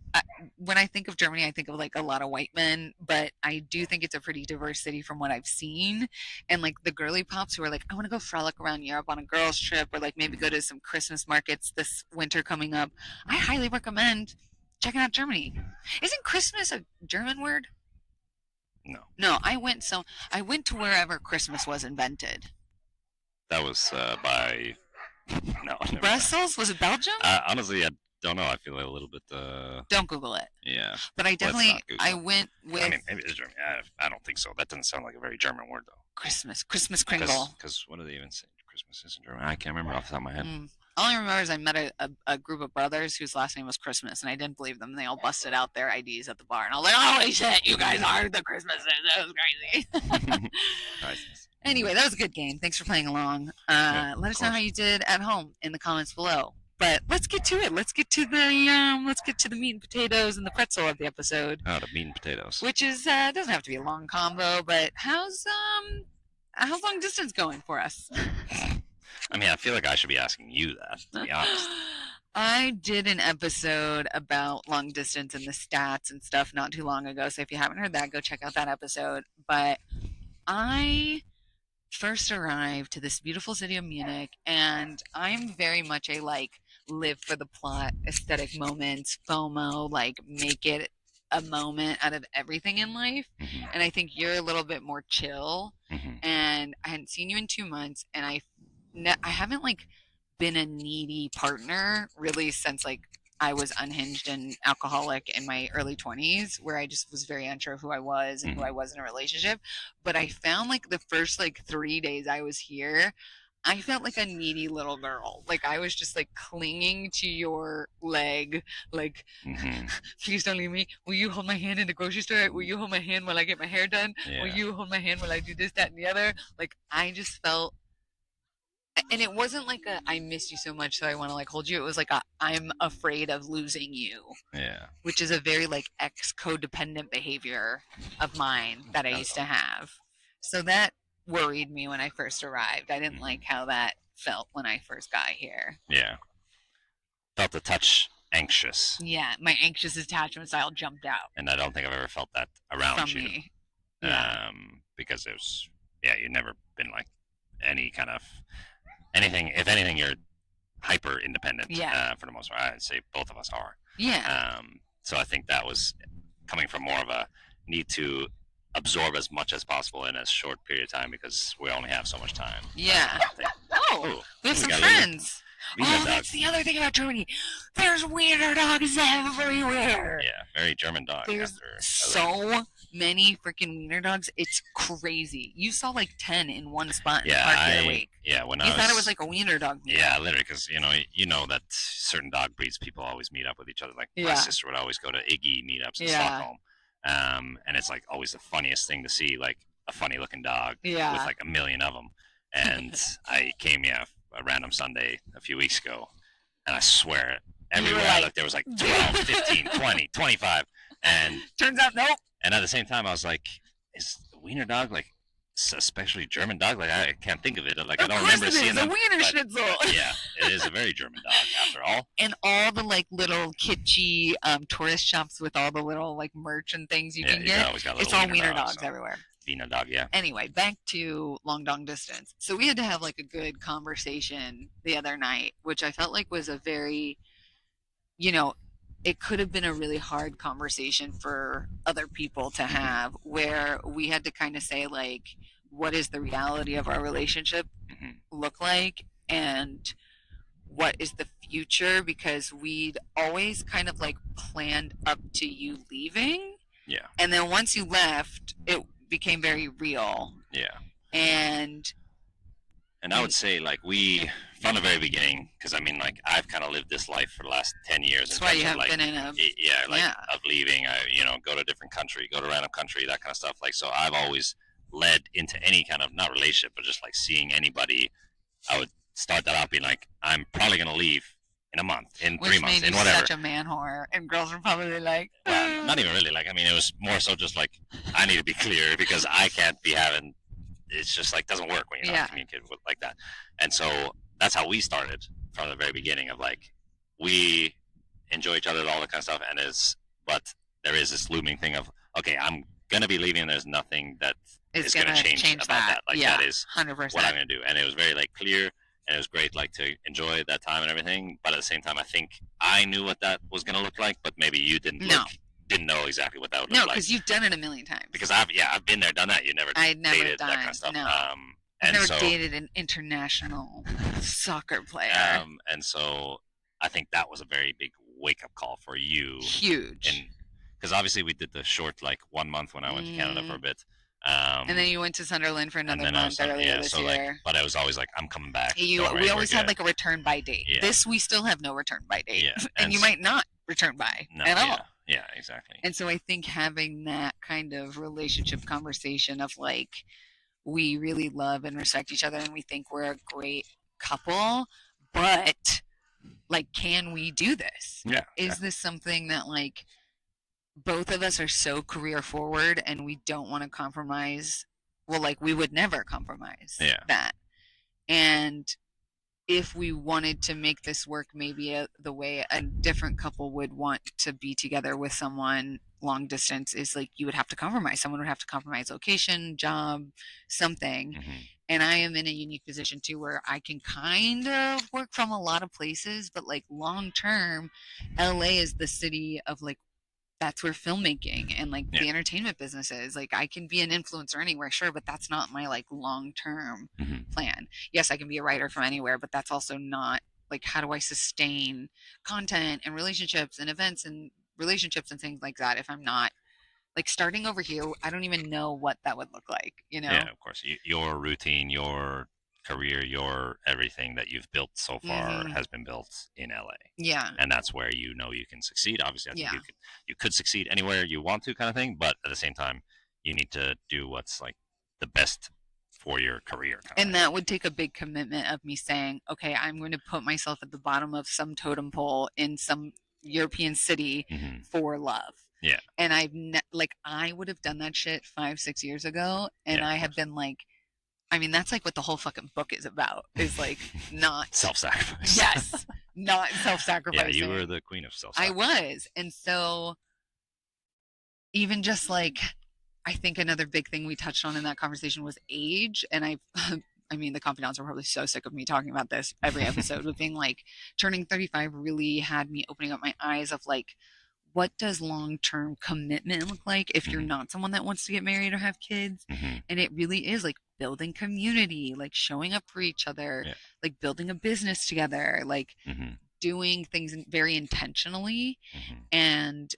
when I think of Germany, I think of like a lot of white men, but I do think it's a pretty diverse city from what I've seen, and like the girly pops who are like, I want to go frolic around Europe on a girls trip, or like maybe go to some Christmas markets this winter coming up. I highly recommend checking out Germany. Isn't Christmas a German word? No. No, I went to wherever Christmas was invented. That was by. No, Brussels? Was it Belgium? Honestly, I don't know. I feel a little bit. Don't Google it. Yeah. But I definitely, I went with. I mean, maybe it's German. I don't think so. That doesn't sound like a very German word, though. Christmas Kringle. Because what do they even say? Christmas is in German. I can't remember off the top of my head. All I remember is I met a group of brothers whose last name was Christmas, and I didn't believe them. They all busted out their IDs at the bar, and I was like, "Holy shit, you guys are the Christmases!" That was crazy. Nice. Anyway, that was a good game. Thanks for playing along. Yeah, Let of us know how course. you did at home in the comments below. But let's get to it. Let's get to the meat and potatoes and the pretzel of the episode, Oh, the meat and potatoes. which is doesn't have to be a long combo. But how's long distance going for us? I mean, I feel like I should be asking you that, to be honest. I did an episode about long distance and the stats and stuff not too long ago. So if you haven't heard that, go check out that episode. But I first arrived to this beautiful city of Munich, and I'm very much a like live for the plot, aesthetic moments, FOMO, like make it a moment out of everything in life. Mhm. And I think you're a little bit more chill. Mhm. And I hadn't seen you in 2 months, and I haven't like been a needy partner really since like I was unhinged and alcoholic in my early 20s, where I just was very unsure of who I was and who I was in a relationship. But I found like the first like 3 days I was here, I felt like a needy little girl. Like I was just like clinging to your leg, like, please don't leave me. Will you hold my hand in the grocery store? Will you hold my hand while I get my hair done? Yeah. Will you hold my hand while I do this, that, and the other? Like I just felt, and it wasn't like a I miss you so much so I want to like hold you. It was like a I'm afraid of losing you. Yeah. Which is a very like ex codependent behavior of mine that I used to have. So that worried me when I first arrived. I didn't like how that felt when I first got here. Yeah. Felt a touch anxious. Yeah, my anxious attachment style jumped out. And I don't think I've ever felt that around from you. Me. Yeah. Because it was, yeah, you've never been like any kind of anything. If anything, you're hyper independent. Yeah. For the most part, I'd say both of us are. Yeah. So I think that was coming from more of a need to absorb as much as possible in a short period of time because we only have so much time. Yeah. Oh, we have some friends. Oh, that's the other thing about Germany. There's wiener dogs everywhere. Yeah, very German dog. There's so many freaking wiener dogs. It's crazy. You saw like 10 in one spot in the park the other week. Yeah, when you thought it was like a wiener dog meetup. Yeah, literally, because you know that certain dog breeds people always meet up with each other. Like my sister would always go to Iggy meetups in Stockholm, and it's like always the funniest thing to see, like a funny looking dog with like a million of them. And I came a random Sunday a few weeks ago, and I swear everywhere I looked there was like 12, 15, 20, 25, and turns out nope. And at the same time I was like, is the wiener dog like especially German dog? Like I can't think of it. Like I don't remember seeing them. A wiener schnitzel. Yeah, it is a very German dog after all. And all the like little kitschy tourist shops with all the little like merch and things you can get. It's all wiener dogs everywhere. Wiener dog, yeah. Anyway, back to long distance. So we had to have like a good conversation the other night, which I felt like was a very, it could have been a really hard conversation for other people to have, where we had to kind of say like, what is the reality of our relationship look like, and what is the future? Because we'd always kind of like planned up to you leaving. Yeah. And then once you left, it became very real. Yeah. And I would say like we from the very beginning, because I mean like I've kind of lived this life for the last 10 years. That's why you have been in a of leaving. I go to a different country, go to a random country, that kind of stuff. Like so, I've always led into any kind of not relationship, but just like seeing anybody. I would start that out being like, I'm probably gonna leave in a month, in 3 months, in whatever. Such a man whore, and girls were probably like, well, not even really. Like I mean, it was more so just like I need to be clear because I can't be having. It's just like doesn't work when you're not communicating with like that. And so that's how we started from the very beginning of like we enjoy each other and all that kind of stuff. And but there is this looming thing of okay, I'm gonna be leaving. And there's nothing that is gonna change about that. Like that is 100%. what I'm gonna do. And it was very like clear. And it was great, like to enjoy that time and everything. But at the same time, I think I knew what that was gonna look like, but maybe you didn't know exactly what that would look like. No, because you've done it a million times. Because I've been there, done that. You never dated that kind of stuff. No. I've never dated an international soccer player. And so I think that was a very big wake up call for you. Huge. And because obviously we did the short like 1 month when I went to Canada for a bit. And Um, then you went to Sunderland for and another then I was month on, earlier yeah. this So like, year. but I was always like, I'm coming back. You, Don't we worry, we're always had good. like a return by date. Yeah, This we still have no return by date, yeah, and and you might not return by no, at yeah, all. yeah, exactly. And so I think having that kind of relationship conversation of like, we really love and respect each other and we think we're a great couple, but like, can we do this? Yeah, Is exactly. this something that like both of us are so career forward and we don't want to compromise? Well, like, we would never compromise Yeah, that. And if we wanted to make this work maybe the way a different couple would want to be together with someone long distance, is like you would have to compromise. Someone would have to compromise location, job, something. hmm, And I am in a unique position too where I can kind of work from a lot of places, but like long term, LA is the city of like, that's where filmmaking and like yeah, the entertainment business is. Like, I can be an influencer anywhere, sure, but that's not my like long term hmm, plan. Yes, I can be a writer from anywhere, but that's also not like, how do I sustain content and relationships and events and relationships and things like that if I'm not like starting over here? I don't even know what that would look like, you yeah. know? Of course, your routine, your career, your everything that you've built so far Mm-hmm. has been built in LA, Yeah. and that's where you know you can succeed. Obviously, I think Yeah. you could succeed anywhere you want to, kind of thing. But at the same time, you need to do what's like the best for your career, kind of And thing. that would take a big commitment of me saying, okay, I'm going to put myself at the bottom of some totem pole in some European city Hmm. for love. Yeah, And like, I would have done that shit 5, 6 years ago. And yeah, I of have course. been like, I mean, that's like what the whole fucking book is about, is like not, Self-sacrifice. yes, not self Yeah, you were sacrificing. the queen of I self-sacrifice. was. And so, even just like, I think another big thing we touched on in that conversation was age. And I mean, the confidants are probably so sick of me talking about this every episode, but being like, turning 35 really had me opening up my eyes of like, what does long-term commitment look like if you're Hmm. not someone that wants to get married or have kids? Hmm. And it really is like building community, like showing up for each other, Yeah. like building a business together, like Hmm. doing things very intentionally. Hmm. And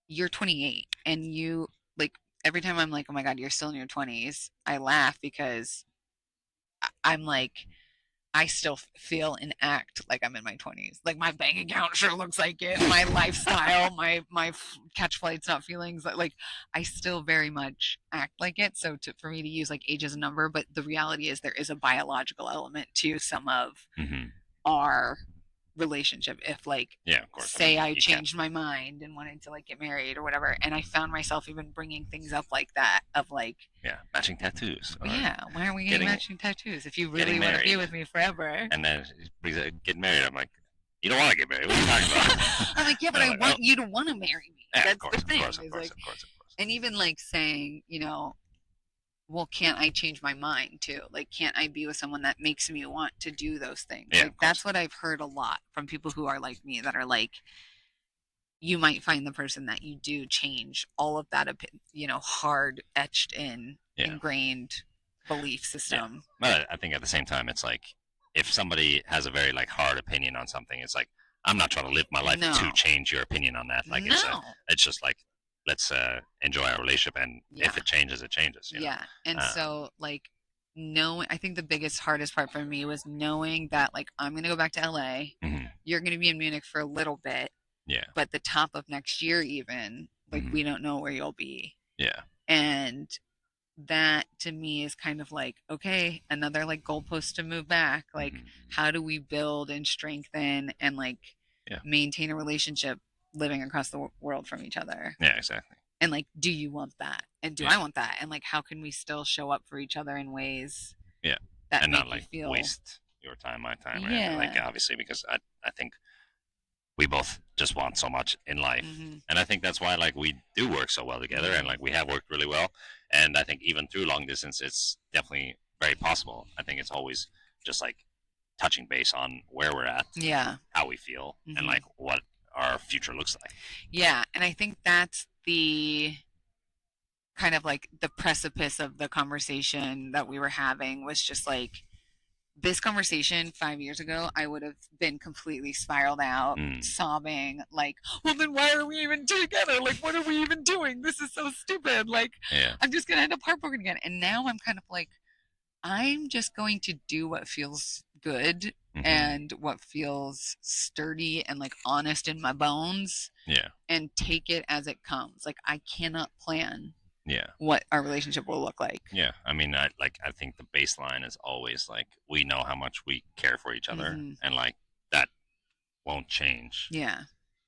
you're 28 and you like, every time I'm like, oh my God, you're still in your 20s, I laugh because I'm like, I still feel and act like I'm in my 20s. Like, my bank account sure looks like it. My lifestyle, my catch flights, not feelings. Like, I still very much act like it. So for me to use like age as a number, but the reality is there is a biological element to some of Hmm. our relationship. If like, Yeah, of course. I say mean, I you can't. changed my mind and wanted to like get married or whatever, and I found myself even bringing things up like that of like, Yeah, matching tattoos well, or yeah, why aren't we getting getting matching tattoos if you getting really want to be married, with me forever? and then getting married. I'm like, you don't want to get married. What are you talking I'm about? like, yeah, but And I'm I like, oh, want you to want to marry me. yeah, of That's the course, of thing. course, of Is course, like, of course, of course. and even like saying, well, can't I change my mind too? Like, can't I be with someone that makes me want to do those things? Yeah, Like, of that's course. what I've heard a lot from people who are like me that are like, you might find the person that you do change all of that, hard etched in, Yeah, ingrained belief yeah. system. But I think at the same time, it's like if somebody has a very like hard opinion on something, it's like I'm not trying to live my life to No, change your opinion on that. Like no. it's just like let's enjoy our relationship, and Yeah. if it changes, it changes. Yeah. And Uh, so, like, knowing, I think the biggest, hardest part for me was knowing that, like, I'm going to go back to LA. mhm. You're going to be in Munich for a little bit, Yeah. but the top of next year, even, like, Hmm. we don't know where you'll be. Yeah. And that to me is kind of like, okay, another like goalpost to move back. Like, Hmm. how do we build and strengthen and like Yeah. maintain a relationship living across the world from each other? Yeah. Exactly. And like, do you want that? And do Yeah. I want that? And like, how can we still show up for each other in ways Yeah. that And not make you like feel, waste your time, my time, or anything. Like yeah. obviously, because I think we both just want so much in life, Mm-hmm. and I think that's why like we do work so well together, and Mm-hmm. like we have worked really well. And I think even through long distance, it's definitely very possible. I think it's always just like touching base on where we're at, Yeah. how we feel, and Mm-hmm. like what our future looks like. Yeah. And I think that's the kind of like the precipice of the conversation that we were having, was just like, this conversation 5 years ago, I would have been completely spiraled out, Mm, sobbing, like, well, then why are we even together? Like, what are we even doing? This is so stupid. Like, yeah. I'm just going to end up heartbroken again. And now I'm kind of like, I'm just going to do what feels good Hmm. and what feels sturdy and like honest in my bones Yeah. and take it as it comes. Like, I cannot plan Yeah. what our relationship will look like. Yeah. I mean, I think the baseline is always like we know how much we care for each other, Mm-hmm. and like that won't change. Yeah.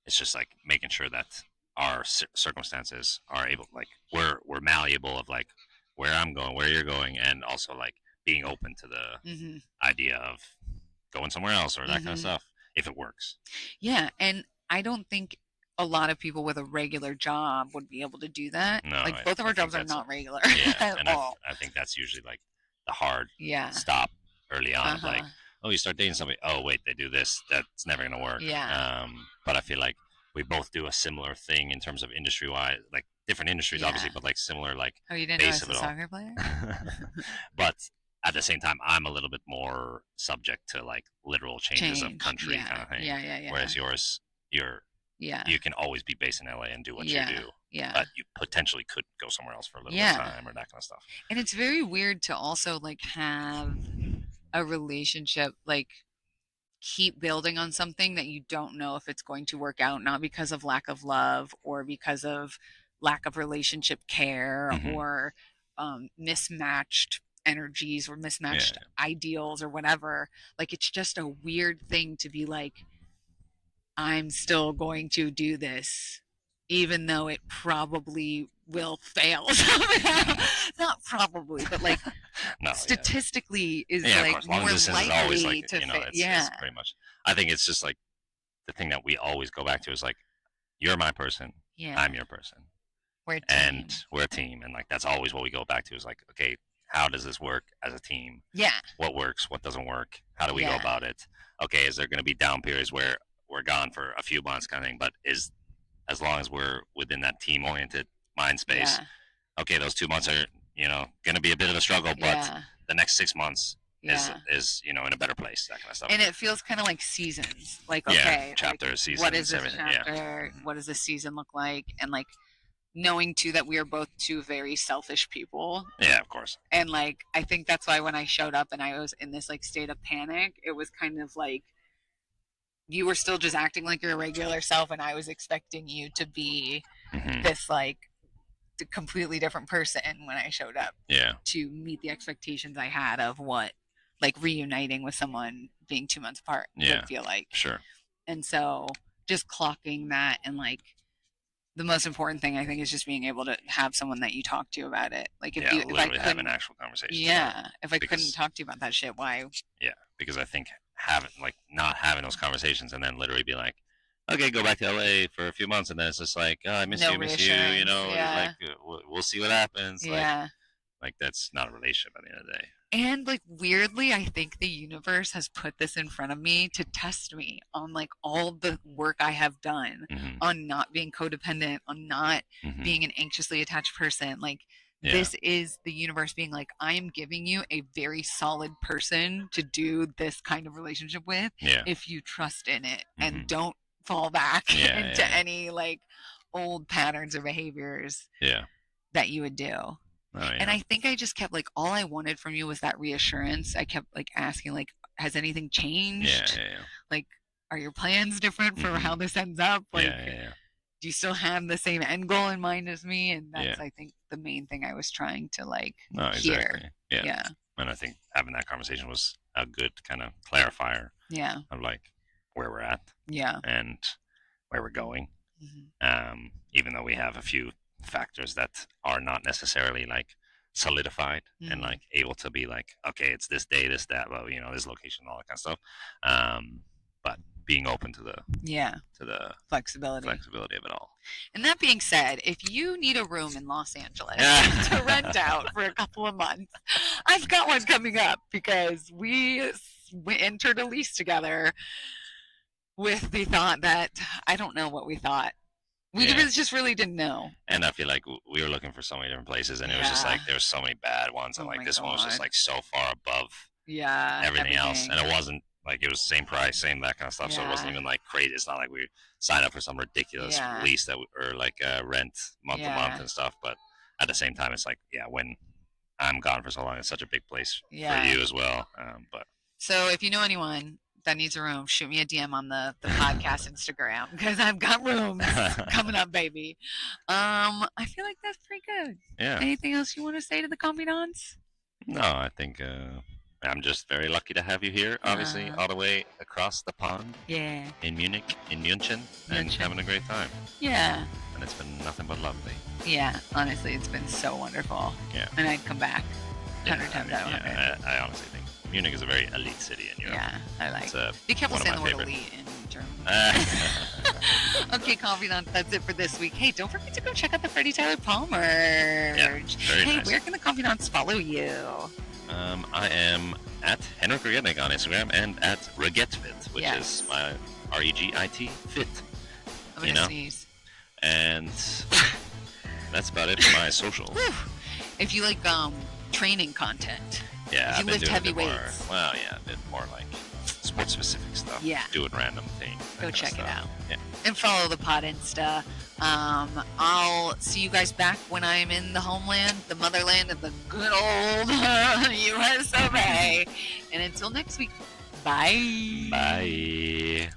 It's just like making sure that our circumstances are able, like we're malleable of like where I'm going, where you're going, and also like being open to the Mm-hmm. idea of going somewhere else or that kind of Mm-hmm. stuff if it works. Yeah, and I don't think a lot of people with a regular job would be able to do that. No, Like both of I our think jobs are that's not regular yeah, at and all. I think that's usually like the hard Yeah. stop early on of like, Uh-huh. oh, you start dating somebody, oh wait, they do this, that's never gonna work. Yeah. But I feel like we both do a similar thing in terms of industry wise, like different industries obviously, Yeah. but like similar like Oh, you didn't know I base was of a it all. soccer player? But at the same time, I'm a little bit more subject to like literal changes of Change. country kind Yeah. of thing, Yeah, yeah, yeah. whereas yours, you're Yeah. you can always be based in LA and do what you Yeah. do, Yeah. but you potentially could go somewhere else for a little bit of Yeah. time or that kind of stuff. And it's very weird to also like have a relationship like keep building on something that you don't know if it's going to work out, not because of lack of love or because of lack of relationship care Hmm. or mismatched energies or Yeah, mismatched ideals or whatever. Like, it's just a weird thing to be like, I'm still going to do this, even though it probably will fail somehow. yeah. Not probably, but like No, yeah, statistically is yeah, of like course. Long more distance is always likely like to fail. it's Yeah. pretty much. I think it's just like the thing that we always go back to is like you're my person, Yeah. I'm your person, We're a and team. we're a team, and like that's always what we go back to is like, okay, how does this work as a team? Yeah. What works? What doesn't work? How do we go Yeah. about it? Okay, is there going to be down periods where we're gone for a few months, kind of thing? But is as long as we're within that team oriented mind space, Yeah. okay, those 2 months are going to be a bit of a struggle, but Yeah. the next 6 months Yeah. is in a better place, that kind of stuff. And it feels kind of like seasons. Like, Yeah, okay, like chapters, what is seasons, this everything. Yeah. chapter? What does this season look like? And like knowing too that we are both two very selfish people. Yeah, of course. And like I think that's why when I showed up and I was in this like state of panic, it was kind of like you were still just acting like your regular self and I was expecting you to be Hmm. this like completely different person when I showed up Yeah. to meet the expectations I had of what like reuniting with someone being 2 months apart would Yeah. feel like. Sure. And so just clocking that and like the most important thing I think is just being able to have someone that you talk to about it. Like Yeah, if I literally having couldn't, actual conversations about it, yeah, if I couldn't because talk to you about that shit, why? yeah, because I think having like not having those conversations and then literally be like, okay, go back to LA for a few months, and then it's just like, oh, I No miss you, you reassurance. know, like Yeah. we'll see what happens, Yeah. like that's not a relationship at the end of the day. And like weirdly, I think the universe has put this in front of me to test me on like all the work I have done Hmm. on not being codependent, on not Hmm. being an anxiously attached person. Like Yeah. this is the universe being like, I am giving you a very solid person to do this kind of relationship with Yeah. if you trust in it and Hmm. don't fall back Yeah. into Yeah. any like old patterns or behaviors Yeah. that you would do. Oh And yeah. I think I just kept like all I wanted from you was that reassurance. I kept like asking like, has anything Yeah. changed? Yeah. Like, are your plans different Yeah. for Hmm. how this ends up? Like, Yeah. Yeah. do you still have the same end goal in mind as me? And Yeah. that's I think the main thing I was trying to like No, hear. exactly. Yeah. Yeah. And I think having that conversation was a good kind of clarifier Yeah. of like where we're at Yeah. and where we're going. Mhm. Even though we have a few factors that are not necessarily like solidified and Mhm. like able to be like, okay, it's this day, this, that, well, this location, all that kind of stuff. But being open Yeah. to the Flexibility. flexibility of it all. And that being said, if you need a room in Los Angeles to rent out for a couple of months, I've got one coming up because we entered a lease together with the thought that I don't know what we thought. We Yeah. just really didn't know. And I feel like we were looking for so many different places, and it was just Yeah. like there's so many bad ones, and Oh like my this one was just God. like so far above Yeah, everything else, everything. and it wasn't like it was same price, same that kind of stuff. So it wasn't Yeah. even like crazy. It's not like we signed up for some ridiculous Yeah. lease or like rent month to month Yeah. and stuff. But at the same time, it's like yeah, when I'm gone for so long, it's such a big place for Yeah. you as well. But So if you know anyone that needs a room, shoot me a DM on the podcast Instagram because I've got rooms coming up, baby. I feel like that's pretty good. yeah, Anything else you want to say to the confidants? no, I think I'm just very lucky to have you here. Obviously, all the way across the pond Yeah. in Munich, in München, and München. having a great time. Yeah. And it's been nothing but lovely. Yeah. Honestly, it's been so wonderful. Yeah. And I'd come back Yeah, 100 times out of 100. yeah, I honestly think Munich is a very elite city in Europe. Yeah, I like. It's Be careful one of saying the my word favorite. elite in German. Okay, confidant, that's it for this week. Hey, don't forget to go check out the Freddie Tyler Paul merch. very Hey, nice. where can the confidants follow you? I am at Henrik Regetnik on Instagram and at Regetfit, which Yes. is my REGIT fit. I'm You gonna know? sneeze. And that's about it for my socials. If you like training content, Yeah, if you I've been lift doing heavy a bit more. weights, Well, yeah, a bit more like sports specific stuff. Yeah. Doing random things. go check it out. Yeah. And follow the pod Insta. I'll see you guys back when I'm in the homeland, the motherland of the good old US of A. And until next week, bye. Bye.